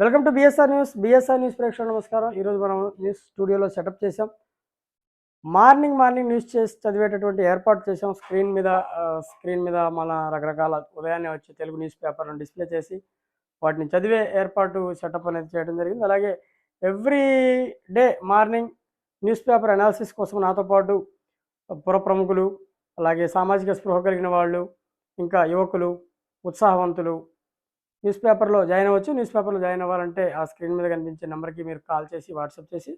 Welcome to BSR news ప్రేక్షకులకు నమస్కారం. ఈరోజు మనం న్యూస్ స్టూడియోలో సెటప్ చేసాం. మార్నింగ్ న్యూస్ చేసి చదివేటటువంటి ఏర్పాటు చేసాం. స్క్రీన్ మీద మన రకరకాల ఉదయాన్నే వచ్చే తెలుగు న్యూస్ పేపర్లను డిస్ప్లే చేసి వాటిని చదివే ఏర్పాటు సెటప్ అనేది చేయడం జరిగింది. అలాగే every day morning news paper analysis కోసం నాతో పాటు పుర ప్రముఖులు, అలాగే సామాజిక స్పృహ కలిగిన వాళ్ళు, ఇంకా యువకులు, ఉత్సాహవంతులు న్యూస్ పేపర్లో జాయిన్ అవ్వచ్చు. న్యూస్ పేపర్లో జాయిన్ అవ్వాలంటే ఆ స్క్రీన్ మీద కనిపించే నెంబర్కి మీరు కాల్ చేసి వాట్సాప్ చేసి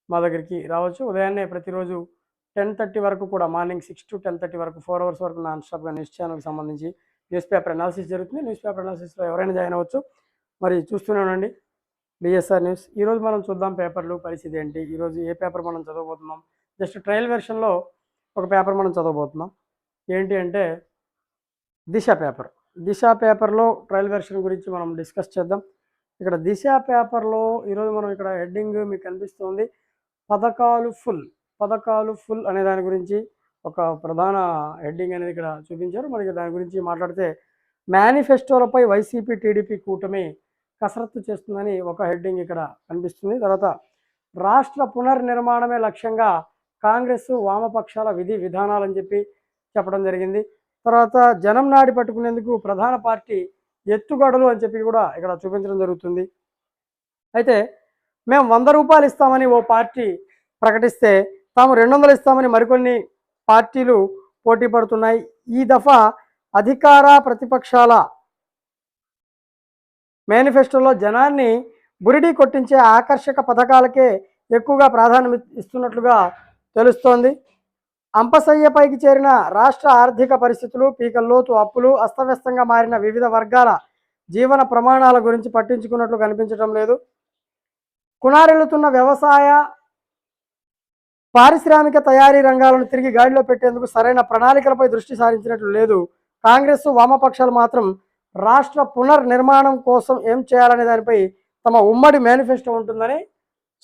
మా దగ్గరికి రావచ్చు. ఉదయాన్నే ప్రతిరోజు 10:30 వరకు కూడా మార్నింగ్ 6 to 10:30 వరకు 4 hours వరకు నాన్ స్టాప్గా న్యూస్ ఛానల్కి సంబంధించి న్యూస్ పేపర్ అనాలిసిస్ జరుగుతుంది. న్యూస్ పేపర్ అనాలిసిస్లో ఎవరైనా జాయిన్ అవ్వచ్చు. మరి చూస్తూనే ఉండండి బిఎస్ఆర్ న్యూస్. ఈరోజు మనం చూద్దాం పేపర్లు పరిస్థితి ఏంటి, ఈరోజు ఏ పేపర్ మనం చదవబోతున్నాం. జస్ట్ ట్రయల్ వెర్షన్లో ఒక పేపర్ మనం చదవబోతున్నాం. ఏంటి అంటే దిశ పేపర్లో ట్రయల్ వెర్షన్ గురించి మనం డిస్కస్ చేద్దాం. ఇక్కడ దిశ పేపర్లో ఈరోజు మనం ఇక్కడ హెడ్డింగ్ మీకు కనిపిస్తుంది, పథకాలు ఫుల్ అనే దాని గురించి ఒక ప్రధాన హెడ్డింగ్ అనేది ఇక్కడ చూపించారు. మనకి దాని గురించి మాట్లాడితే మేనిఫెస్టోలపై వైసీపీ టీడీపీ కూటమి కసరత్తు చేస్తుందని ఒక హెడ్డింగ్ ఇక్కడ కనిపిస్తుంది. తర్వాత రాష్ట్ర పునర్నిర్మాణమే లక్ష్యంగా కాంగ్రెస్ వామపక్షాల విధి విధానాలని చెప్పి చెప్పడం జరిగింది. తర్వాత జనం నాడి పట్టుకునేందుకు ప్రధాన పార్టీ ఎత్తుగడలు అని చెప్పి కూడా ఇక్కడ చూపించడం జరుగుతుంది. అయితే మేము 100 రూపాయలు ఇస్తామని ఓ పార్టీ ప్రకటిస్తే తాము 200 ఇస్తామని మరికొన్ని పార్టీలు పోటీ పడుతున్నాయి. ఈ దఫా అధికార ప్రతిపక్షాల మేనిఫెస్టోలో జనాన్ని బురిడీ కొట్టించే ఆకర్షక పథకాలకే ఎక్కువగా ప్రాధాన్యం ఇస్తున్నట్లుగా తెలుస్తోంది. అంపశయ్యపైకి చేరిన రాష్ట్ర ఆర్థిక పరిస్థితులు, పీకల్లోతు అప్పులు, అస్తవ్యస్తంగా మారిన వివిధ వర్గాల జీవన ప్రమాణాల గురించి పట్టించుకున్నట్లు కనిపించడం లేదు. కునారెల్లుతున్న వ్యవసాయ, పారిశ్రామిక తయారీ రంగాలను తిరిగి గాడిలో పెట్టేందుకు సరైన ప్రణాళికలపై దృష్టి సారించినట్లు లేదు. కాంగ్రెస్ వామపక్షాలు మాత్రం రాష్ట్ర పునర్నిర్మాణం కోసం ఏం చేయాలనే దానిపై తమ ఉమ్మడి మేనిఫెస్టో ఉంటుందని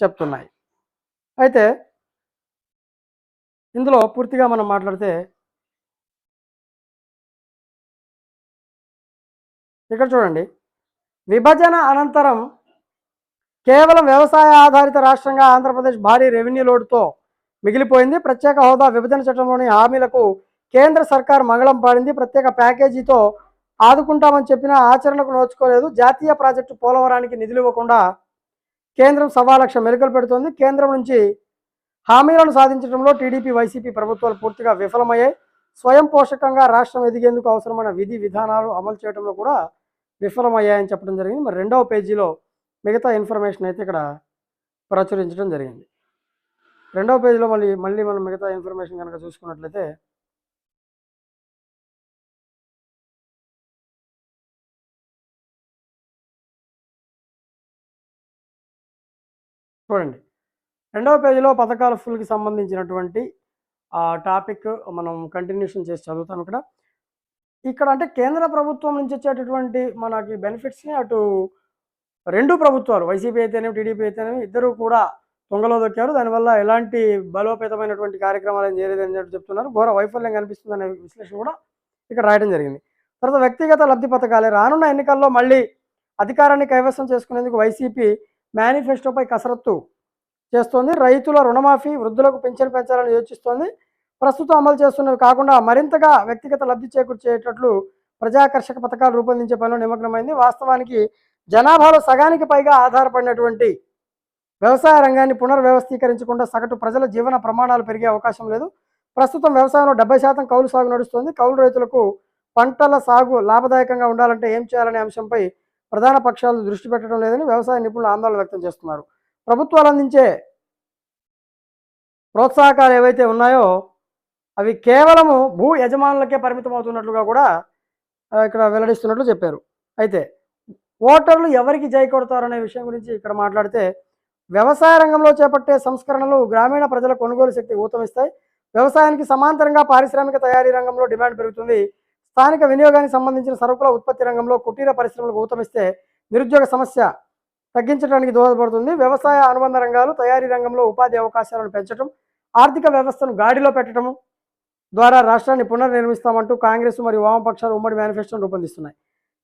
చెప్తున్నాయి. అయితే ఇందులో పూర్తిగా మనం మాట్లాడితే ఇక్కడ చూడండి, విభజన అనంతరం కేవలం వ్యవసాయ ఆధారిత రాష్ట్రంగా ఆంధ్రప్రదేశ్ భారీ రెవెన్యూ లోటుతో మిగిలిపోయింది. ప్రత్యేక హోదా, విభజన చట్టంలోని హామీలకు కేంద్ర సర్కార్ మంగళం పాడింది. ప్రత్యేక ప్యాకేజీతో ఆదుకుంటామని చెప్పినా ఆచరణకు నోచుకోలేదు. జాతీయ ప్రాజెక్టు పోలవరానికి నిధులు ఇవ్వకుండా కేంద్రం 1.25 లక్ష మెరుకలు పెడుతోంది. కేంద్రం నుంచి హామీలను సాధించడంలో టీడీపీ, వైసీపీ ప్రభుత్వాలు పూర్తిగా విఫలమయ్యాయి. స్వయం పోషకంగా రాష్ట్రం ఎదిగేందుకు అవసరమైన విధి విధానాలు అమలు చేయడంలో కూడా విఫలమయ్యాయని చెప్పడం జరిగింది. మరి 2వ పేజీలో మిగతా ఇన్ఫర్మేషన్ అయితే ఇక్కడ ప్రచురించడం జరిగింది. 2వ పేజీలో మళ్ళీ మనం మిగతా ఇన్ఫర్మేషన్ కనుక చూసుకున్నట్లయితే చూడండి, 2వ పేజీలో పథకాల ఫుల్కి సంబంధించినటువంటి టాపిక్ మనం కంటిన్యూషన్ చేసి చదువుతాం. ఇక్కడ అంటే కేంద్ర ప్రభుత్వం నుంచి వచ్చేటటువంటి మనకి బెనిఫిట్స్ని అటు 2 ప్రభుత్వాలు, వైసీపీ అయితేనేమి టీడీపీ అయితేనేమి, ఇద్దరు కూడా తొంగలో దొక్కారు. దానివల్ల ఎలాంటి బలోపేతమైనటువంటి కార్యక్రమాలు ఏం చేయలేదని చెప్తున్నారు. ఘోర వైఫల్యం కనిపిస్తుందనే విశ్లేషణ కూడా ఇక్కడ రాయడం జరిగింది. తర్వాత వ్యక్తిగత లబ్ధి పథకాలే, రానున్న ఎన్నికల్లో మళ్ళీ అధికారాన్ని కైవసం చేసుకునేందుకు వైసీపీ మేనిఫెస్టోపై కసరత్తు చేస్తోంది. రైతుల రుణమాఫీ, వృద్ధులకు పింఛను పెంచాలని యోచిస్తోంది. ప్రస్తుతం అమలు చేస్తున్నవి కాకుండా మరింతగా వ్యక్తిగత లబ్ధి చేకూర్చేటట్లు ప్రజాకర్షక పథకాలు రూపొందించే పనిలో నిమగ్నమైంది. వాస్తవానికి జనాభాలో సగానికి పైగా ఆధారపడినటువంటి వ్యవసాయ రంగాన్ని పునర్వ్యవస్థీకరించకుండా సగటు ప్రజల జీవన ప్రమాణాలు పెరిగే అవకాశం లేదు. ప్రస్తుతం వ్యవసాయంలో 70% కౌలు సాగు నడుస్తోంది. కౌలు రైతులకు పంటల సాగు లాభదాయకంగా ఉండాలంటే ఏం చేయాలనే అంశంపై ప్రధాన పక్షాలు దృష్టి పెట్టడం లేదని వ్యవసాయ నిపుణులు ఆందోళన వ్యక్తం చేస్తున్నారు. ప్రభుత్వాలు అందించే ప్రోత్సాహకాలు ఏవైతే ఉన్నాయో అవి కేవలము భూ యజమానులకే పరిమితం అవుతున్నట్లుగా కూడా ఇక్కడ వెల్లడిస్తున్నట్లు చెప్పారు. అయితే ఓటర్లు ఎవరికి జై కొడతారనే విషయం గురించి ఇక్కడ మాట్లాడితే, వ్యవసాయ రంగంలో చేపట్టే సంస్కరణలు గ్రామీణ ప్రజల కొనుగోలు శక్తి ఊతమిస్తాయి. వ్యవసాయానికి సమాంతరంగా పారిశ్రామిక తయారీ రంగంలో డిమాండ్ పెరుగుతుంది. స్థానిక వినియోగానికి సంబంధించిన సరుకుల ఉత్పత్తి రంగంలో కుటీర పరిశ్రమలకు ఊతమిస్తే నిరుద్యోగ సమస్య తగ్గించడానికి దోహదపడుతుంది. వ్యవసాయ అనుబంధ రంగాలు, తయారీ రంగంలో ఉపాధి అవకాశాలను పెంచడం, ఆర్థిక వ్యవస్థను గాడిలో పెట్టడం ద్వారా రాష్ట్రాన్ని పునర్నిర్మిస్తామంటూ కాంగ్రెస్ మరియు వామపక్షాలు ఉమ్మడి మేనిఫెస్టోను రూపొందిస్తున్నాయి.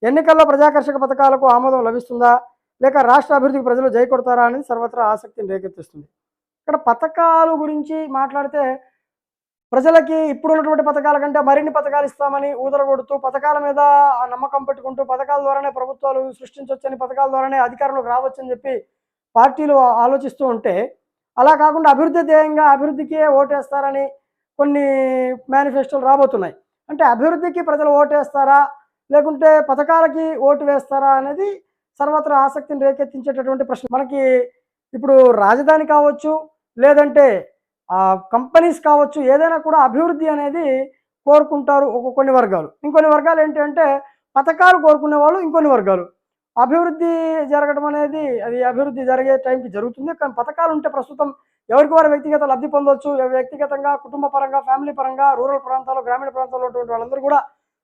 ఎన్నికల్లో ప్రజాకర్షక పథకాలకు ఆమోదం లభిస్తుందా, లేక రాష్ట్ర అభివృద్ధికి ప్రజలు జై కొడతారా అనేది సర్వత్రా ఆసక్తిని రేకెత్తిస్తుంది. ఇక్కడ పథకాలు గురించి మాట్లాడితే ప్రజలకి ఇప్పుడున్నటువంటి పథకాల కంటే మరిన్ని పథకాలు ఇస్తామని ఊదరగొడుతూ, పథకాల మీద ఆ నమ్మకం పెట్టుకుంటూ, పథకాల ద్వారానే ప్రభుత్వాలు సృష్టించొచ్చని, పథకాల ద్వారానే అధికారంలోకి రావచ్చని చెప్పి పార్టీలు ఆలోచిస్తూ ఉంటే, అలా కాకుండా అభివృద్ధి ధ్యేయంగా అభివృద్ధికే ఓటేస్తారని కొన్ని మేనిఫెస్టోలు రాబోతున్నాయి. అంటే అభివృద్ధికి ప్రజలు ఓటేస్తారా? లేకుంటే పథకాలకి ఓటు వేస్తారా? అనేది సర్వత్రా ఆసక్తిని రేకెత్తించేటటువంటి ప్రశ్న. మనకి ఇప్పుడు రాజధాని కావచ్చు, లేదంటే కంపెనీస్ కావచ్చు, ఏదైనా కూడా అభివృద్ధి అనేది కోరుకుంటారు కొన్ని వర్గాలు. ఇంకొన్ని వర్గాలు ఏంటి అంటే పథకాలు కోరుకునే వాళ్ళు ఇంకొన్ని వర్గాలు. అభివృద్ధి జరగడం అనేది అది అభివృద్ధి జరిగే టైంకి జరుగుతుంది. కానీ పథకాలు ఉంటే ప్రస్తుతం ఎవరికి వారు వ్యక్తిగత లబ్ధి పొందొచ్చు. వ్యక్తిగతంగా, కుటుంబ పరంగా, ఫ్యామిలీ పరంగా, రూరల్ ప్రాంతాల్లో, గ్రామీణ ప్రాంతాల్లో ఉన్నటువంటి వాళ్ళందరూ కూడా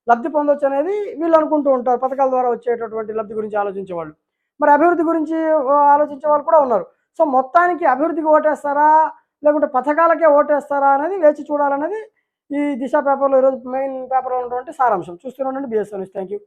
లబ్ధి పొందొచ్చు అనేది వీళ్ళు అనుకుంటూ ఉంటారు. పథకాల ద్వారా వచ్చేటటువంటి లబ్ధి గురించి ఆలోచించేవాళ్ళు. మరి అభివృద్ధి గురించి ఆలోచించే వాళ్ళు కూడా ఉన్నారు. సో మొత్తానికి అభివృద్ధికి ఓటేస్తారా? లేకుంటే పథకాలకే ఓటేస్తారా అనేది వేచి చూడాలనేది ఈ దిశ పేపర్‌లో ఈరోజు మెయిన్ పేపర్‌లో ఉన్నటువంటి సారాంశం. చూస్తూనే ఉండండి బిఎస్‌ఎన్ న్యూస్. Thank you.